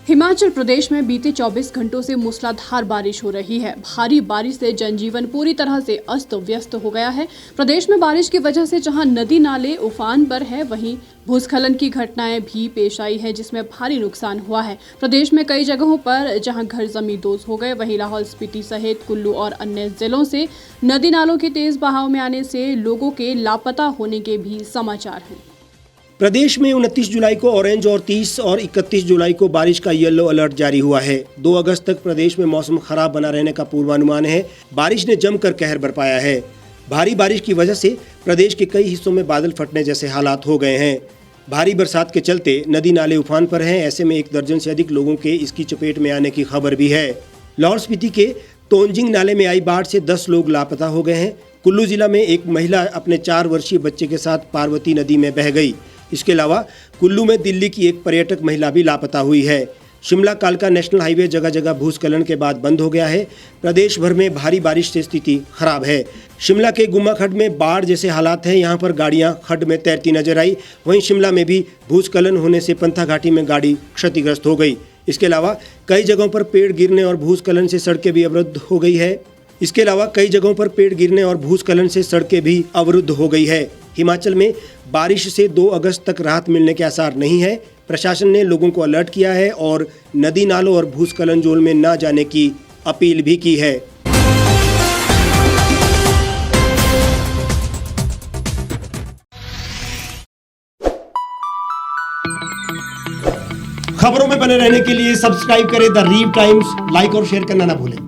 हिमाचल प्रदेश में बीते 24 घंटों से मूसलाधार बारिश हो रही है। भारी बारिश से जनजीवन पूरी तरह से अस्त व्यस्त हो गया है। प्रदेश में बारिश की वजह से जहां नदी नाले उफान पर है, वहीं भूस्खलन की घटनाएं भी पेश आई है, जिसमें भारी नुकसान हुआ है। प्रदेश में कई जगहों पर जहां घर जमींदोज हो गए, वहीं लाहौल स्पीति सहित कुल्लू और अन्य जिलों से नदी नालों के तेज बहाव में आने से लोगों के लापता होने के भी समाचार हैं। प्रदेश में 29 जुलाई को ऑरेंज और 30 और 31 जुलाई को बारिश का येलो अलर्ट जारी हुआ है। 2 अगस्त तक प्रदेश में मौसम खराब बना रहने का पूर्वानुमान है। बारिश ने जमकर कहर बरपाया है। भारी बारिश की वजह से प्रदेश के कई हिस्सों में बादल फटने जैसे हालात हो गए हैं। भारी बरसात के चलते नदी नाले उफान पर हैं। ऐसे में 1 दर्जन से अधिक लोगों के इसकी चपेट में आने की खबर भी है। लाहौल स्पीति के तोंजिंग नाले में आई बाढ़ से 10 लोग लापता हो गए हैं। कुल्लू जिला में एक महिला अपने 4 वर्षीय बच्चे के साथ पार्वती नदी में बह गई। इसके अलावा कुल्लू में दिल्ली की एक पर्यटक महिला भी लापता हुई है। शिमला कालका नेशनल हाईवे जगह जगह भूस्खलन के बाद बंद हो गया है। प्रदेश भर में भारी बारिश से स्थिति खराब है। शिमला के गुम्मा खड्ड में बाढ़ जैसे हालात हैं। यहाँ पर गाड़ियाँ खड्ड में तैरती नजर आई। वहीं शिमला में भी भूस्खलन होने से पंथा घाटी में गाड़ी क्षतिग्रस्त हो गई। इसके अलावा कई जगहों पर पेड़ गिरने और भूस्खलन से सड़कें भी अवरुद्ध हो गई है। हिमाचल में बारिश से 2 अगस्त तक राहत मिलने के आसार नहीं है। प्रशासन ने लोगों को अलर्ट किया है और नदी नालों और भूस्खलन जोन में न जाने की अपील भी की है। खबरों में बने रहने के लिए सब्सक्राइब करें द रीव टाइम्स, लाइक और शेयर करना ना भूलें।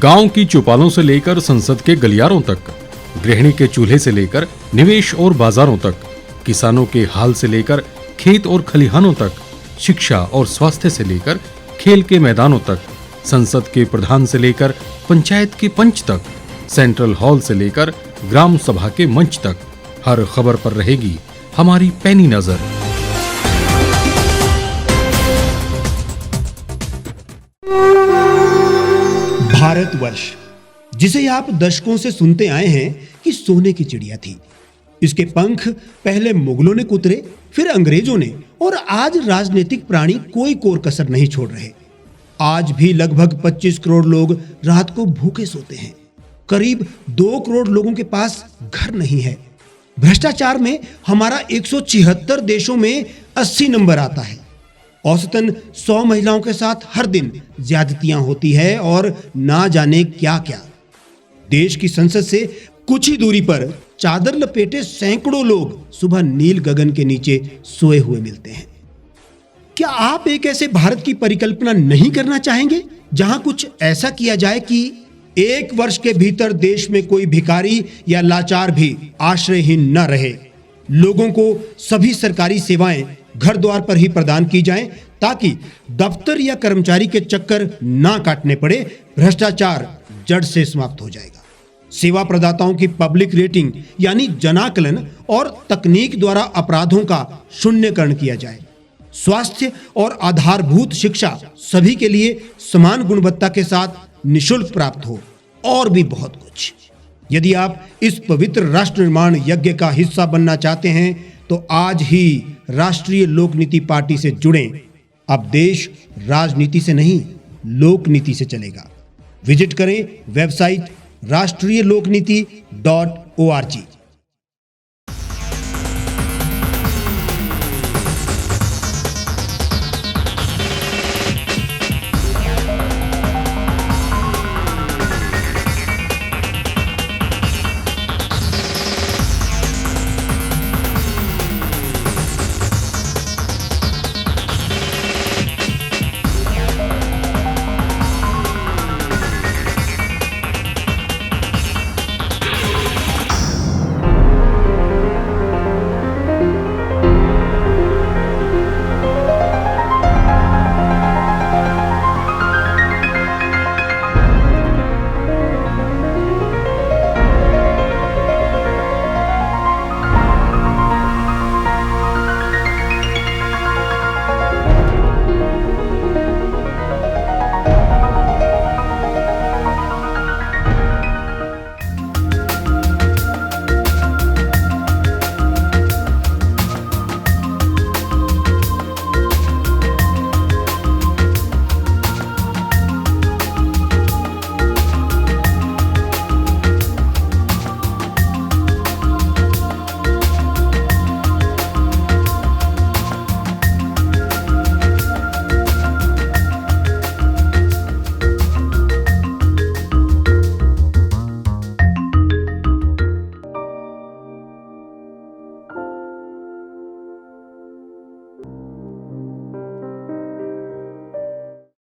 गांव की चौपालों से लेकर संसद के गलियारों तक, गृहिणी के चूल्हे से लेकर निवेश और बाजारों तक, किसानों के हाल से लेकर खेत और खलिहानों तक, शिक्षा और स्वास्थ्य से लेकर खेल के मैदानों तक, संसद के प्रधान से लेकर पंचायत के पंच तक, सेंट्रल हॉल से लेकर ग्राम सभा के मंच तक, हर खबर पर रहेगी हमारी पैनी नजर। भारतवर्ष, जिसे आप दशकों से सुनते आए हैं कि सोने की चिड़िया थी। इसके पंख पहले मुगलों ने कुतरे, फिर अंग्रेजों ने, और आज राजनीतिक प्राणी कोई कोर कसर नहीं छोड़ रहे। आज भी लगभग 25 करोड़ लोग रात को भूखे सोते हैं। करीब 2 करोड़ लोगों के पास घर नहीं है। भ्रष्टाचार में हमारा 176 देशों में 80 नंबर आता है। औसतन 100 महिलाओं के साथ हर दिन ज्यादतियां होती है और ना जाने क्या क्या। देश की संसद से कुछ ही दूरी पर चादर लपेटे सैकड़ों लोग सुबह नील गगन के नीचे सोए हुए मिलते हैं। क्या आप एक ऐसे भारत की परिकल्पना नहीं करना चाहेंगे जहां कुछ ऐसा किया जाए कि 1 वर्ष के भीतर देश में कोई भिखारी या लाचार भी आश्रयहीन न रहे? लोगों को सभी सरकारी सेवाएं घर द्वार पर ही प्रदान की जाएं, ताकि दफ्तर या कर्मचारी के चक्कर ना काटने पड़े। भ्रष्टाचार जड़ से समाप्त हो जाएगा। सेवा प्रदाताओं की पब्लिक रेटिंग यानी जनाकलन और तकनीक द्वारा अपराधों का शून्यकरण किया जाए। स्वास्थ्य और आधारभूत शिक्षा सभी के लिए समान गुणवत्ता के साथ निशुल्क प्राप्त हो, और भी बहुत कुछ। यदि आप इस पवित्र राष्ट्र निर्माण यज्ञ का हिस्सा बनना चाहते हैं तो आज ही राष्ट्रीय लोक नीति पार्टी से जुड़ें। अब देश राजनीति से नहीं, लोक नीति से चलेगा। विजिट करें वेबसाइट rashtriyalokniti.org।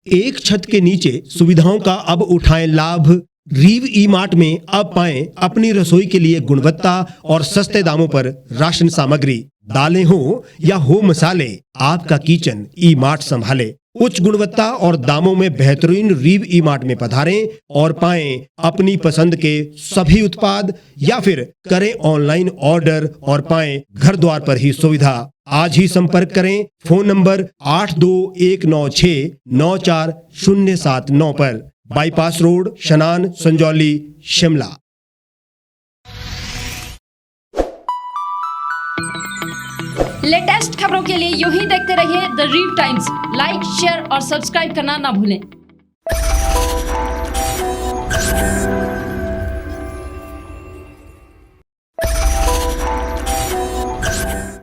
एक छत के नीचे सुविधाओं का अब उठाएं लाभ। रीव ई मार्ट में अब पाएं अपनी रसोई के लिए गुणवत्ता और सस्ते दामों पर राशन सामग्री। दालें हो या हो मसाले, आपका किचन ई मार्ट संभाले। उच्च गुणवत्ता और दामों में बेहतरीन रीव ई मार्ट में पधारें और पाएं अपनी पसंद के सभी उत्पाद, या फिर करें ऑनलाइन ऑर्डर और पाएं घर द्वार पर ही सुविधा। आज ही संपर्क करें फोन नंबर 8219694079 पर, बाईपास रोड, शनान, संजौली, शिमला। लेटेस्ट खबरों के लिए यूं ही देखते रहिए द रीव टाइम्स। लाइक, शेयर और सब्सक्राइब करना ना भूलें।